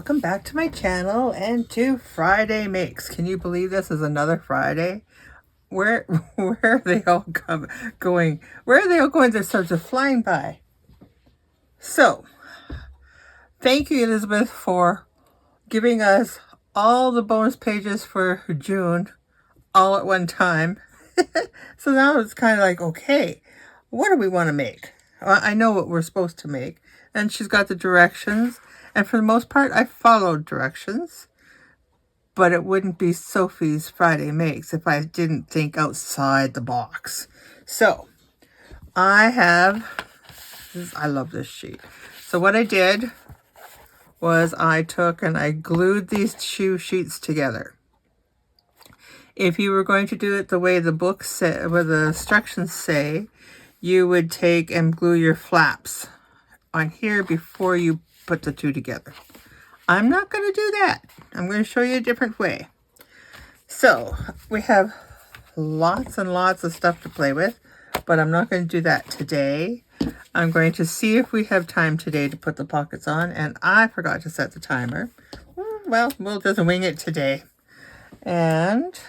welcome back to my channel and to Friday Makes. Can you believe this is another Friday? Where are they all going? Where are they all going? They're sort of flying by. So, thank you, Elizabeth, for giving us all the bonus pages for June all at one time. So now it's kind of like, okay, what do we want to make? Well, I know what we're supposed to make. And she's got the directions. And for the most part, I followed directions. But it wouldn't be Sophie's Friday Makes if I didn't think outside the box. So, I love this sheet. So what I did was I took and I glued these two sheets together. If you were going to do it the way the book said, where the instructions say, you would take and glue your flaps on here before you put the two together. I'm not going to do that. I'm going to show you a different way. So we have lots and lots of stuff to play with, but I'm not going to do that today. I'm going to see if we have time today to put the pockets on, and I forgot to set the timer. Well, we'll just wing it today. And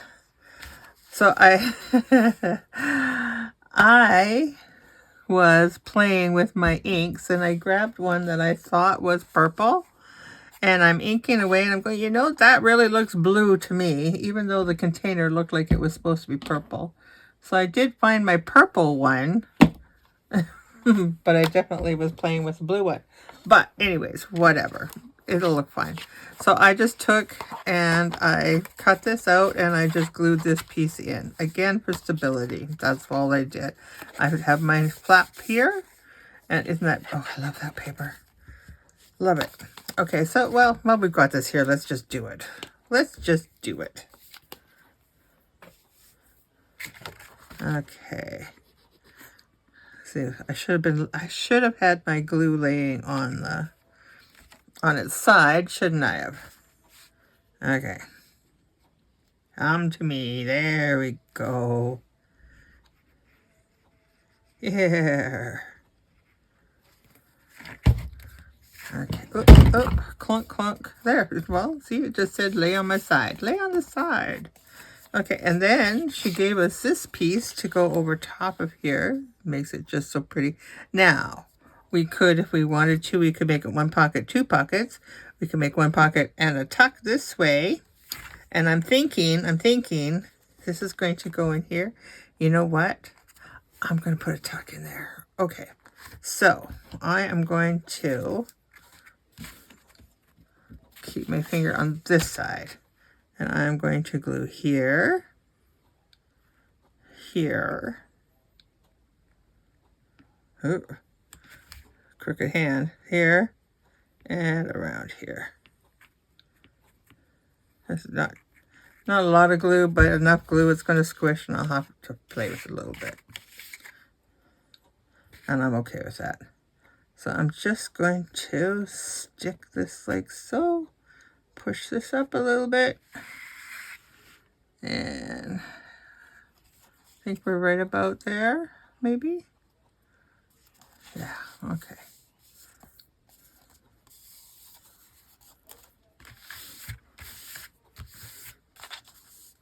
so I was playing with my inks, and I grabbed one that I thought was purple, and I'm inking away, and I'm going, you know, that really looks blue to me, even though the container looked like it was supposed to be purple. So I did find my purple one, but I definitely was playing with the blue one. But anyways, whatever. It'll look fine. So I just took and I cut this out and I just glued this piece in. Again, for stability. That's all I did. I would have my flap here. And isn't that... Oh, I love that paper. Love it. Okay, so, well, we've got this here. Let's just do it. Let's just do it. Okay. See, I should have had my glue laying on its side, shouldn't I have? Okay. Come to me. There we go. Here. Okay. Oh, clunk, clunk. There. Well, see, it just said lay on my side. Lay on the side. Okay, and then she gave us this piece to go over top of here. Makes it just so pretty. Now, we could, if we wanted to, we could make it one pocket, two pockets. We could make one pocket and a tuck this way. And I'm thinking, this is going to go in here. You know what? I'm going to put a tuck in there. Okay, so I am going to keep my finger on this side. And I'm going to glue here, here, oh, crooked hand, here, and around here. This is not a lot of glue, but enough glue it's going to squish, and I'll have to play with it a little bit. And I'm okay with that. So I'm just going to stick this like so. Push this up a little bit, and I think we're right about there, maybe. Yeah, okay.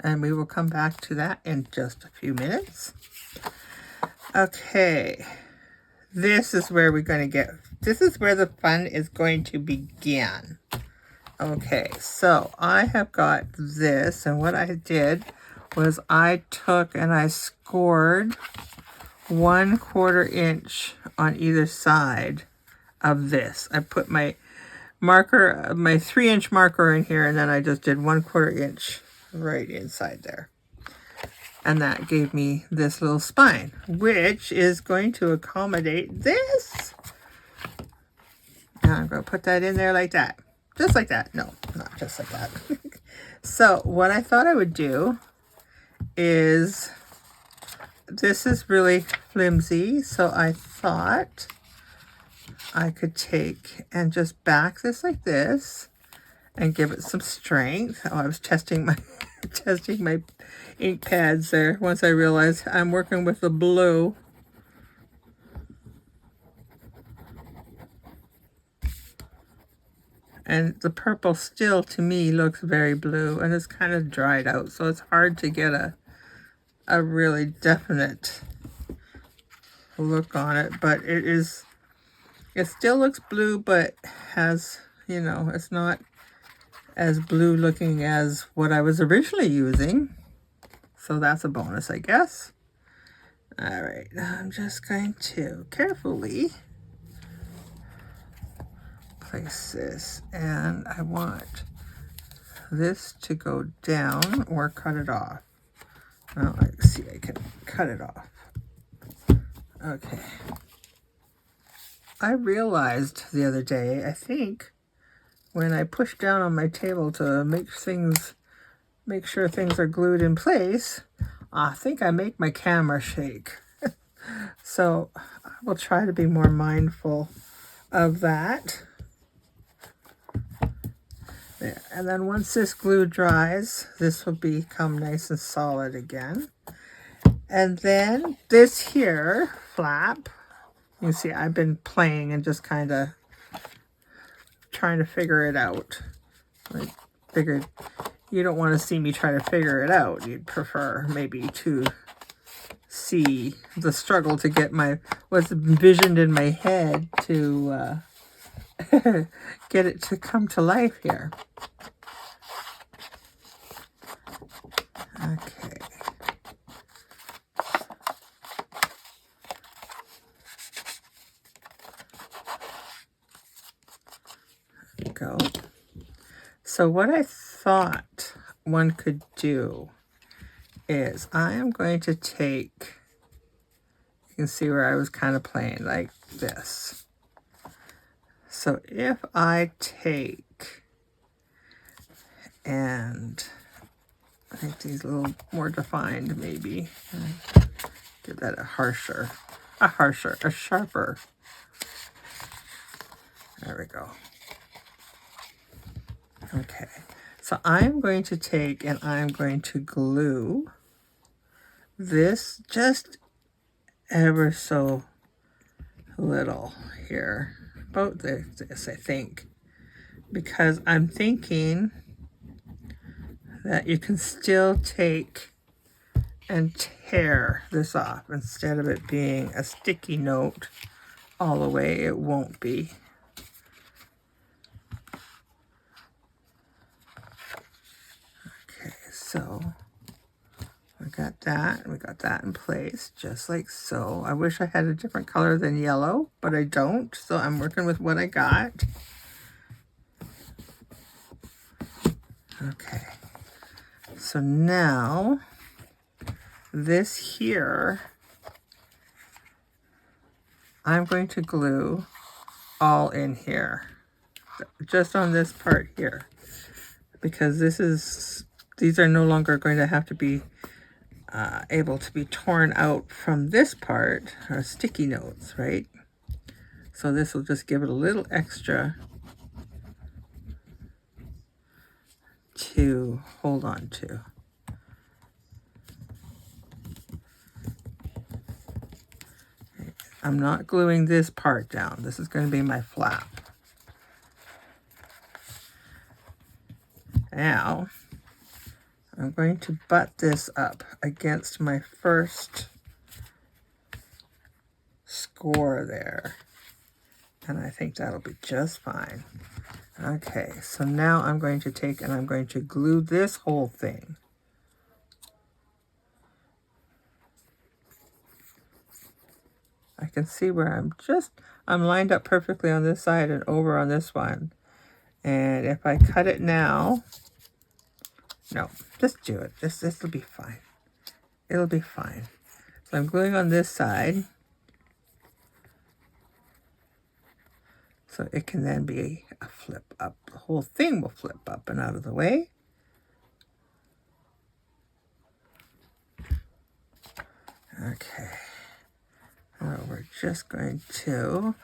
And we will come back to that in just a few minutes. Okay, this is where we're going to get, this is where the fun is going to begin. Okay, so I have got this, and what I did was I took and I scored 1/4 inch on either side of this. I put my marker, my 3-inch marker in here, and then I just did 1/4 inch right inside there. And that gave me this little spine, which is going to accommodate this. And I'm going to put that in there like that. Just like that. No, not just like that. So what I thought I would do is, this is really flimsy, so I thought I could take and just back this like this and give it some strength. Oh, I was testing my ink pads there once I realized I'm working with the blue. And the purple still, to me, looks very blue, and it's kind of dried out, so it's hard to get a really definite look on it. But it still looks blue, but has, you know, it's not as blue looking as what I was originally using. So that's a bonus, I guess. All right, I'm just going to carefully place this, and I want this to go down or cut it off. Oh, let's see, I can cut it off. Okay. I realized the other day, I think, when I push down on my table to make sure things are glued in place, I think I make my camera shake. So I will try to be more mindful of that. There. And then once this glue dries, this will become nice and solid again. And then this here flap, you see I've been playing and just kind of trying to figure it out. I figured you don't want to see me try to figure it out. You'd prefer maybe to see the struggle to get what's envisioned in my head to get it to come to life here. Okay. There we go. So what I thought one could do is I am going to take, you can see where I was kind of playing like this. So if I take and make these a little more defined, maybe give that a sharper. There we go. Okay, so I'm going to take and I'm going to glue this just ever so little here, about this I think, because I'm thinking that you can still take and tear this off. Instead of it being a sticky note all the way, it won't be. Okay, so we got that in place, just like so. I wish I had a different color than yellow, but I don't, so I'm working with what I got. Okay, so now this here, I'm going to glue all in here, just on this part here, because these are no longer going to have to be able to be torn out from this part, or sticky notes, right? So this will just give it a little extra to hold on to. I'm not gluing this part down. This is going to be my flap. Now, I'm going to butt this up against my first score there. And I think that'll be just fine. Okay, so now I'm going to take and I'm going to glue this whole thing. I can see where I'm lined up perfectly on this side and over on this one. And if I cut it now, no, just do it. This will be fine. It'll be fine. So I'm gluing on this side. So it can then be a flip up. The whole thing will flip up and out of the way. Okay. Now we're just going to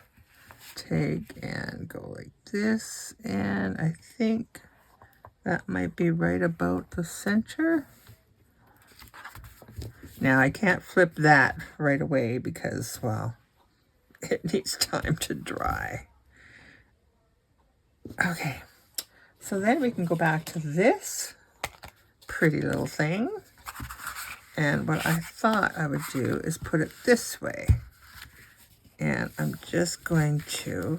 take and go like this. And I think that might be right about the center. Now I can't flip that right away because, well, it needs time to dry. Okay, So then we can go back to this pretty little thing. And what I thought I would do is put it this way. And I'm just going to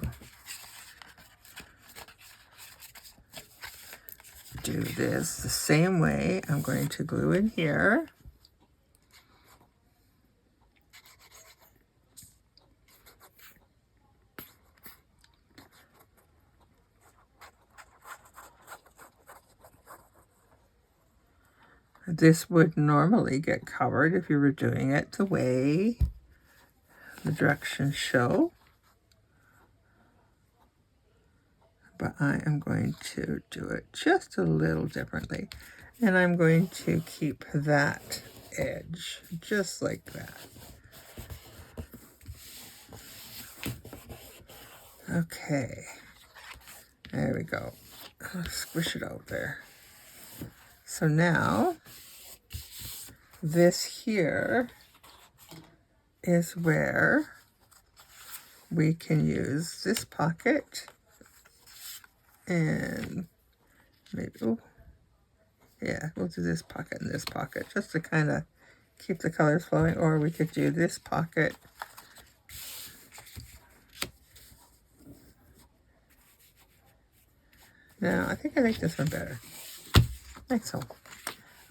do this the same way. I'm going to glue in here. This would normally get covered if you were doing it the way the directions show. But I am going to do it just a little differently. And I'm going to keep that edge just like that. Okay, there we go. I'll squish it out there. So now, this here is where we can use this pocket and maybe, oh, yeah, we'll do this pocket and this pocket just to kind of keep the colors flowing, or we could do this pocket now. I think I like this one better. Like so.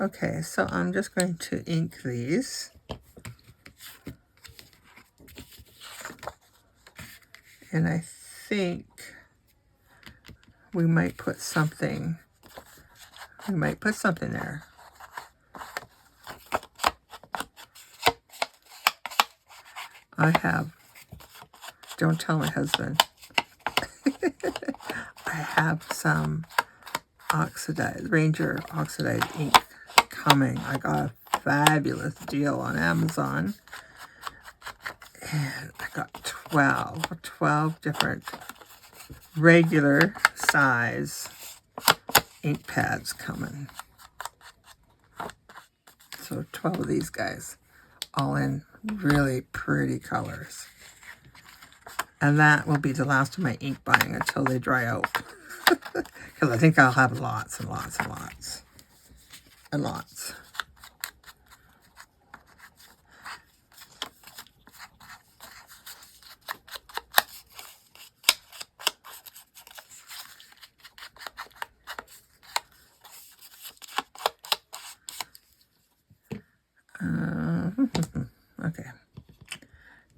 Okay, so I'm just going to ink these. And I think we might put something, there. I have, don't tell my husband, I have some Ranger oxidized ink coming. I got a fabulous deal on Amazon. And I got 12 different regular size ink pads coming. So 12 of these guys, all in really pretty colors. And that will be the last of my ink buying until they dry out. Because I think I'll have lots and lots and lots and lots. Okay,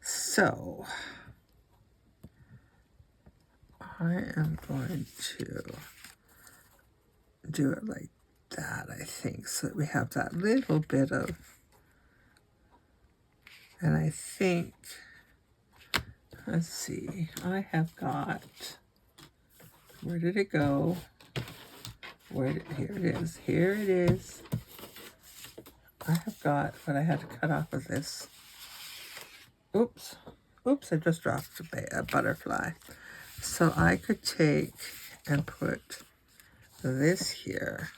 so I am going to do it like that, I think, so that we have that little bit of, and I think, let's see, I have got, where did it go? Here it is. I have got what I had to cut off of this. Oops, I just dropped a butterfly. So I could take and put this here.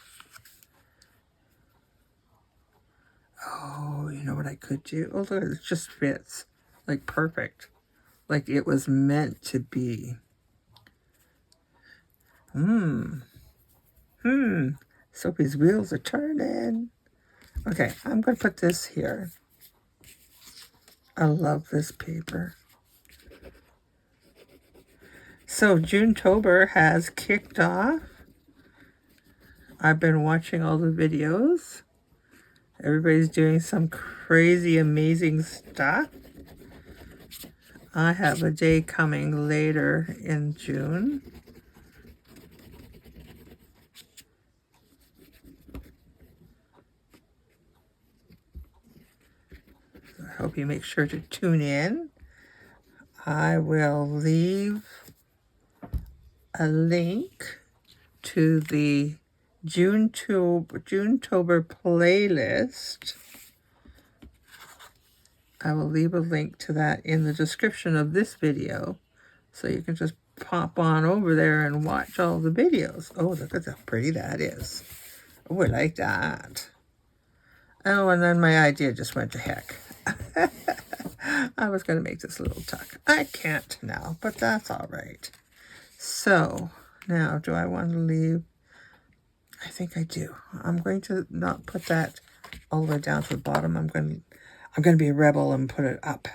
Oh, you know what I could do? Oh, look, it just fits. Like perfect. Like it was meant to be. Sophie's wheels are turning. Okay, I'm going to put this here. I love this paper. So June-tober has kicked off. I've been watching all the videos. Everybody's doing some crazy, amazing stuff. I have a day coming later in June. I hope you make sure to tune in. I will leave a link to the June-tober playlist. I will leave a link to that in the description of this video, so you can just pop on over there and watch all the videos. Oh, look at how pretty that is. Oh, I like that. Oh, and then my idea just went to heck. I was going to make this little tuck. I can't now, but that's all right. So Now, do I want to leave? I think I do. I'm going to not put that all the way down to the bottom. I'm going to be a rebel and put it up.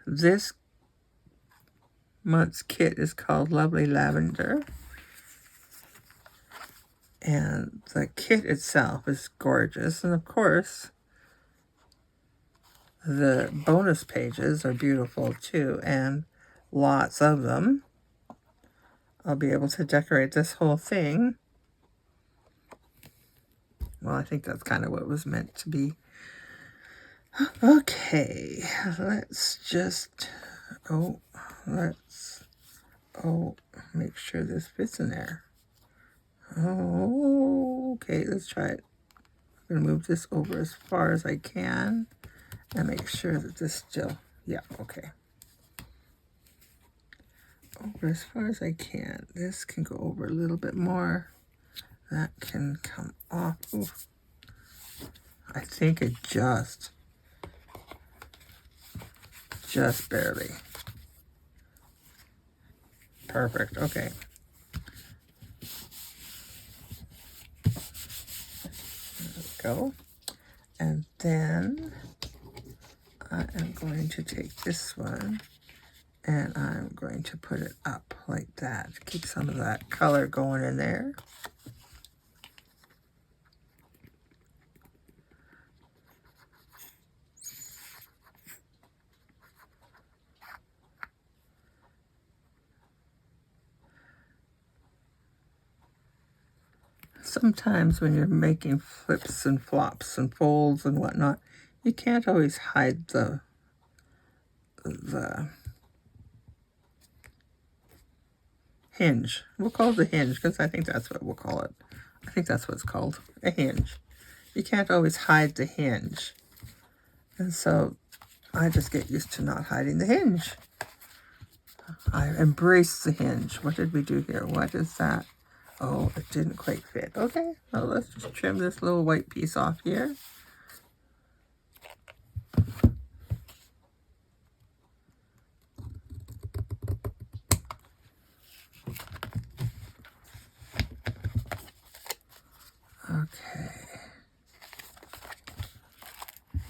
This month's kit is called Lovely Lavender. And the kit itself is gorgeous. And of course, the bonus pages are beautiful too, and lots of them. I'll be able to decorate this whole thing. Well, I think that's kind of what it was meant to be. Okay, let's just, make sure this fits in there. Oh, okay, let's try it. I'm going to move this over as far as I can and make sure that this still, yeah, okay. Over as far as I can. This can go over a little bit more. That can come off. Ooh. I think it just barely. Perfect, okay. There we go. And then I am going to take this one and I'm going to put it up like that. Keep some of that color going in there. Sometimes when you're making flips and flops and folds and whatnot, you can't always hide the hinge. We'll call it the hinge because I think that's what we'll call it. I think that's what it's called, a hinge. You can't always hide the hinge. And so I just get used to not hiding the hinge. I embrace the hinge. What did we do here? What is that? Oh, it didn't quite fit. Okay, so let's just trim this little white piece off here. Okay.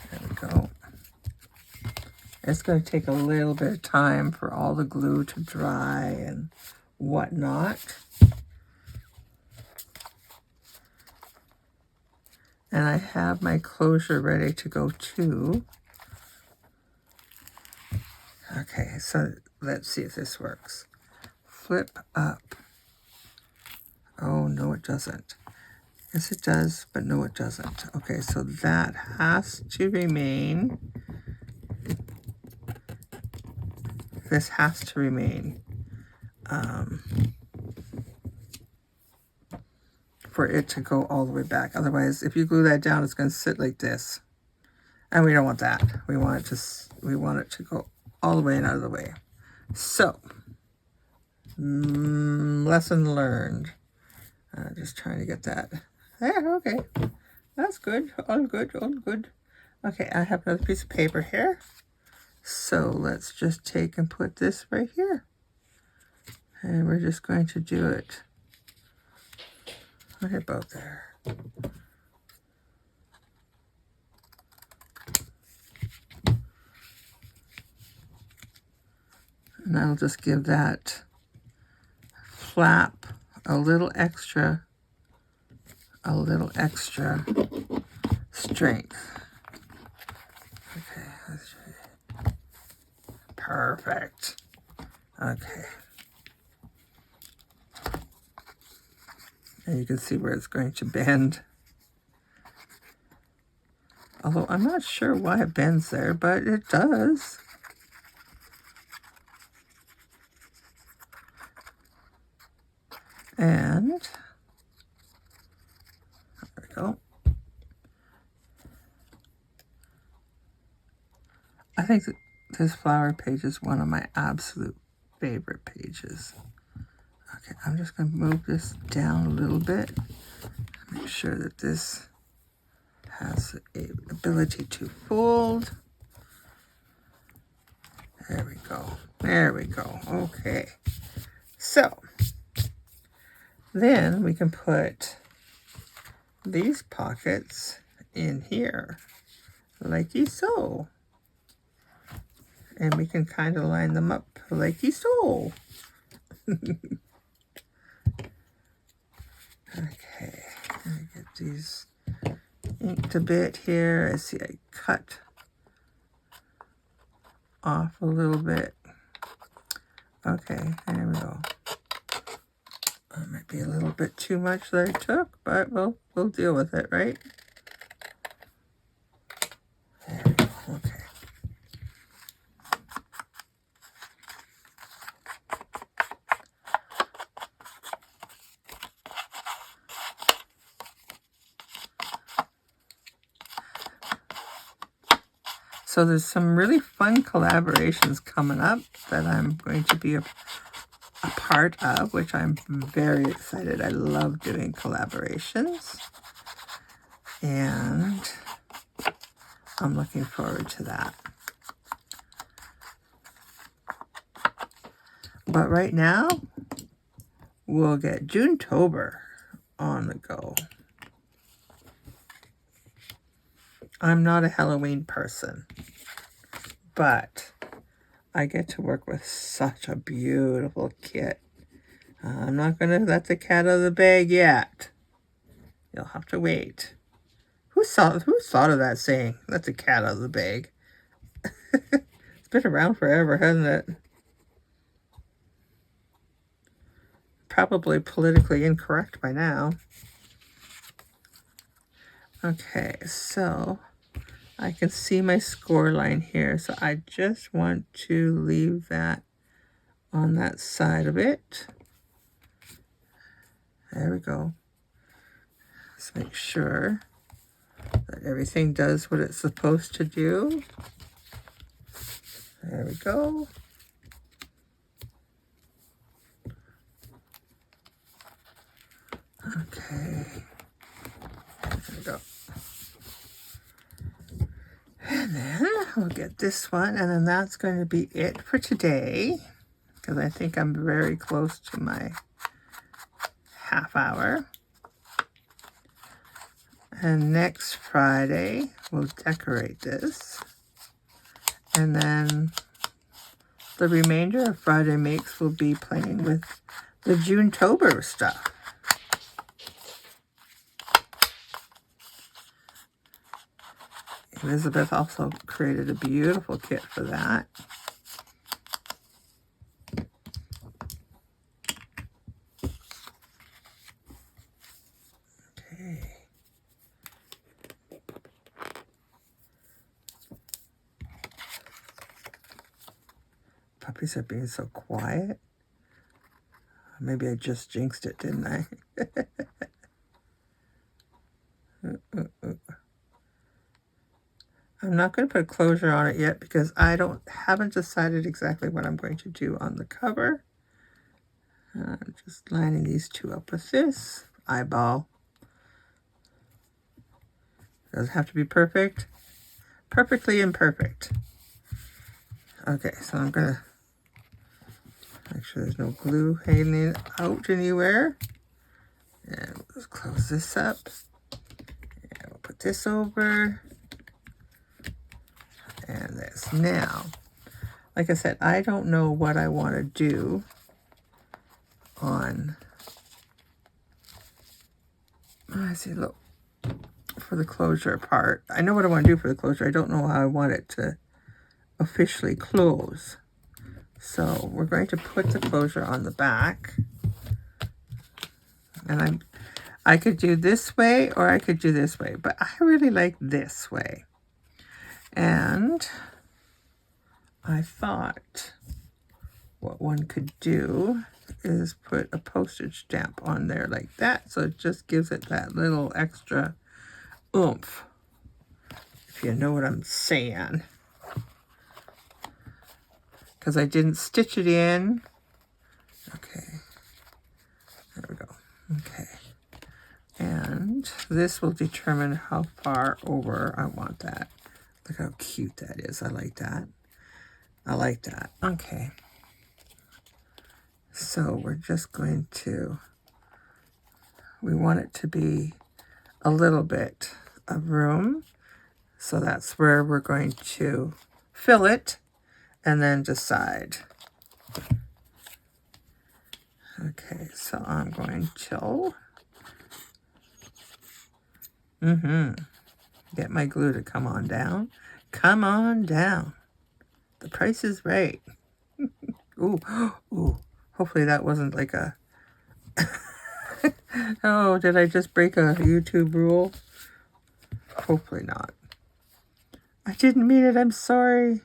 There we go. It's going to take a little bit of time for all the glue to dry and whatnot. And I have my closure ready to go too. Okay, so let's see if this works. Flip up. Oh, no, it doesn't. Yes, it does, but no, it doesn't. Okay, so that has to remain. This has to remain for it to go all the way back. Otherwise, if you glue that down, it's going to sit like this. And we don't want that. We want it to go all the way and out of the way. So, lesson learned. Just trying to get that. Yeah, okay. That's good. All good, all good. Okay, I have another piece of paper here. So let's just take and put this right here. And we're just going to do it right about there. And I'll just give that flap a little extra strength. Okay, let's try it. Perfect. Okay. And you can see where it's going to bend. Although I'm not sure why it bends there, but it does. And there we go. I think that this flower page is one of my absolute favorite pages. Okay, I'm just going to move this down a little bit. Make sure that this has a ability to fold. There we go. There we go. Okay. So then we can put these pockets in here, like so. And we can kind of line them up like so. Okay, let me get these inked a bit here. I see I cut off a little bit. Okay, there we go. That might be a little bit too much that I took, but we'll deal with it, right? There we go. Okay. So there's some really fun collaborations coming up that I'm going to be a part of, which I'm very excited. I love doing collaborations, and I'm looking forward to that. But right now, we'll get June-tober on the go. I'm not a Halloween person, but I get to work with such a beautiful kit. I'm not going to let the cat out of the bag yet. You'll have to wait. Who thought of that saying, let the cat out of the bag? It's been around forever, hasn't it? Probably politically incorrect by now. Okay, so I can see my score line here, so I just want to leave that on that side of it. There we go. Let's make sure that everything does what it's supposed to do. There we go. Okay. There we go. And then we'll get this one, and then that's going to be it for today, because I think I'm very close to my half hour. And next Friday, we'll decorate this. And then the remainder of Friday Makes will be playing with the June-tober stuff. Elizabeth also created a beautiful kit for that. Okay. Puppies are being so quiet. Maybe I just jinxed it, didn't I? I'm not going to put a closure on it yet because I haven't decided exactly what I'm going to do on the cover. I'm just lining these two up with this eyeball. Doesn't have to be perfect. Perfectly imperfect. Okay, so I'm going to make sure there's no glue hanging out anywhere. And we'll just close this up. And we'll put this over. And this. Now, like I said, I don't know what I want to do on, I see, look, for the closure part. I know what I want to do for the closure. I don't know how I want it to officially close. So we're going to put the closure on the back. And I could do this way or I could do this way, but I really like this way. And I thought what one could do is put a postage stamp on there like that, so it just gives it that little extra oomph, if you know what I'm saying. Because I didn't stitch it in. Okay. And this will determine how far over I want that. Look how cute that is. I like that. I like that. Okay. So we're just going to, we want it to be a little bit of room. So that's where we're going to fill it and then decide. Okay, so I'm going to get my glue to come on down. Come on down. The price is right. Ooh, ooh. Hopefully that wasn't like a... Oh, did I just break a YouTube rule? Hopefully not. I didn't mean it. I'm sorry.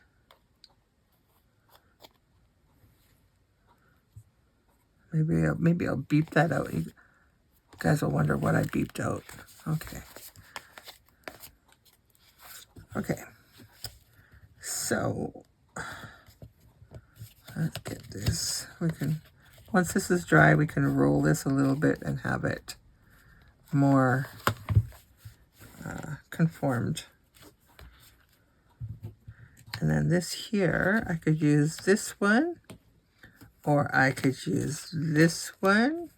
Maybe I'll beep that out. You guys will wonder what I beeped out. Okay. Okay. So let's get this. We can, once this is dry, we can roll this a little bit and have it more conformed. And then this here, I could use this one, or I could use this one,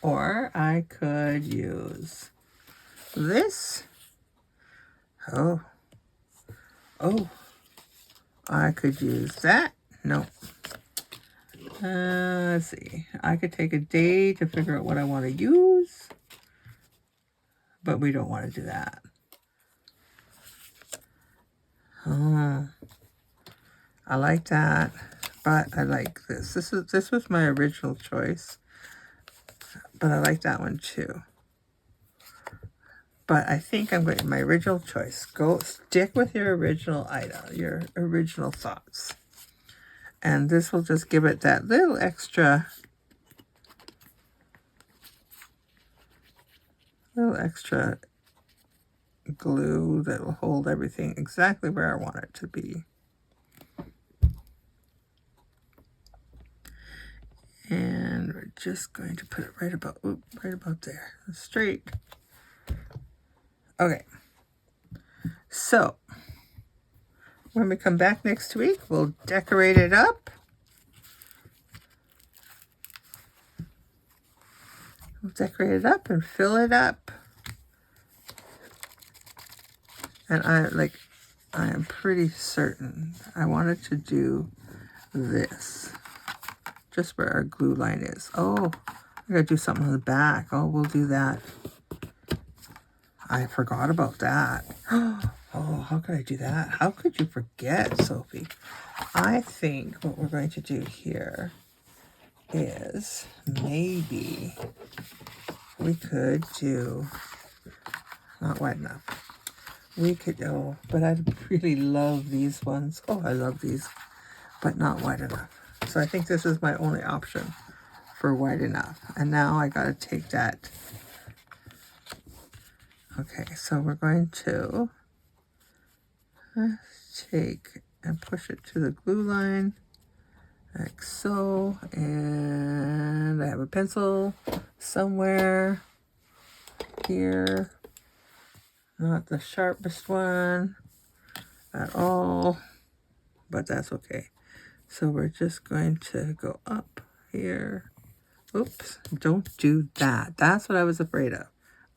or I could use this. Oh, I could use that. No. Let's see. I could take a day to figure out what I want to use, but we don't want to do that. Oh, I like that, but I like this. This was my original choice, but I like that one too. But I think I'm going to my original choice. Go stick with your original item, your original thoughts. And this will just give it that little extra glue that will hold everything exactly where I want it to be. And we're just going to put it right about there, straight. Okay. So when we come back next week, we'll decorate it up. We'll decorate it up and fill it up. And I am pretty certain I wanted to do this. Just where our glue line is. Oh, I gotta do something on the back. Oh, we'll do that. I forgot about that. Oh, how could I do that? How could you forget, Sophie? I think what we're going to do here is maybe we could do, not wide enough. We could, oh, but I really love these ones. Oh, I love these, but not wide enough. So I think this is my only option for wide enough. And now I got to take that. Okay, so we're going to take and push it to the glue line like so. And I have a pencil somewhere here. Not the sharpest one at all, but that's okay. So we're just going to go up here. Oops, don't do that. That's what I was afraid of.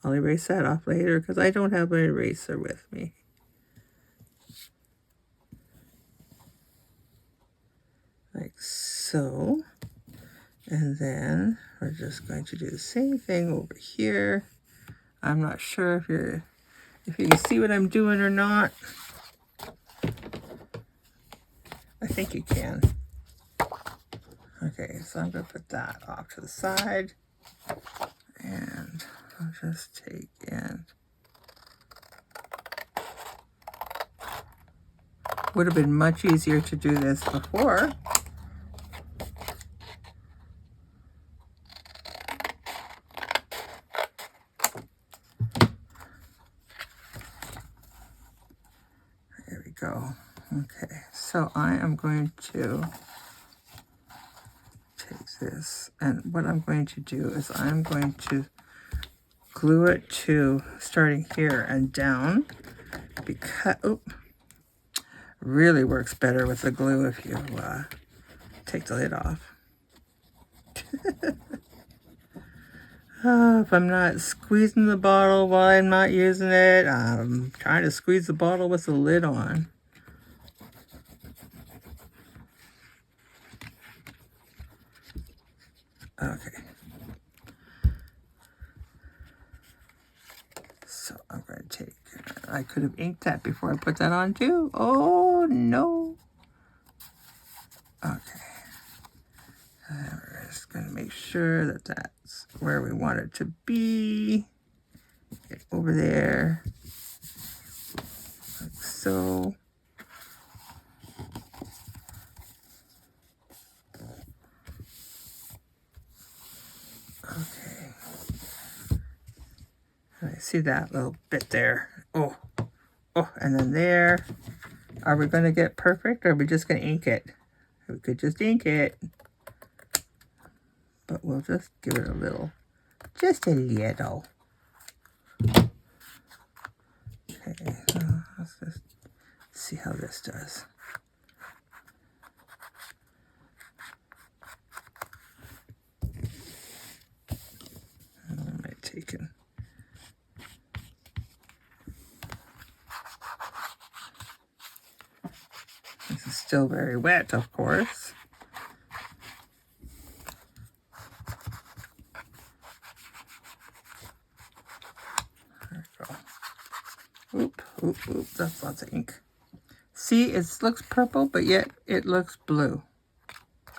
I'll erase that off later because I don't have an eraser with me. Like so. And then we're just going to do the same thing over here. I'm not sure if you can see what I'm doing or not. I think you can. Okay, so I'm going to put that off to the side. And I'll just take in. Would have been much easier to do this before. There we go. Okay, so I am going to take this, and what I'm going to do is I'm going to glue it to starting here and down, because really works better with the glue if you take the lid off. If I'm not squeezing the bottle while I'm not using it, I'm trying to squeeze the bottle with the lid on. Okay. So I'm going to take, I could have inked that before I put that on too. Oh no. Okay. We're just going to make sure that that's where we want it to be. Get over there. Like so. Okay. I see that little bit there. Oh, and then there. Are we going to get perfect, or are we just going to ink it? We could just ink it. But we'll just give it a little. Just a little. Okay, let's just see how this does. I might take it. This is still very wet, of course. There we go. Oop, that's lots of ink. See, it looks purple, but yet it looks blue.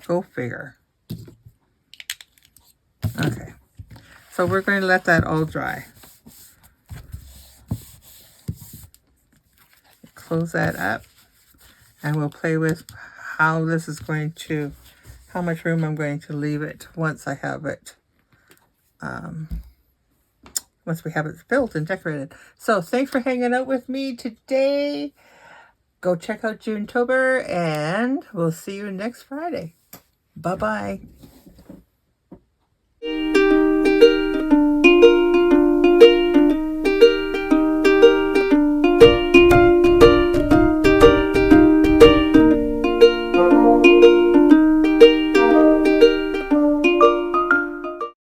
Go figure. Okay, so we're going to let that all dry. Close that up, and we'll play with how this is going to, how much room I'm going to leave it once I have it, once we have it built and decorated. So thanks for hanging out with me today. Go check out Junetober, and we'll see you next Friday. Bye-bye.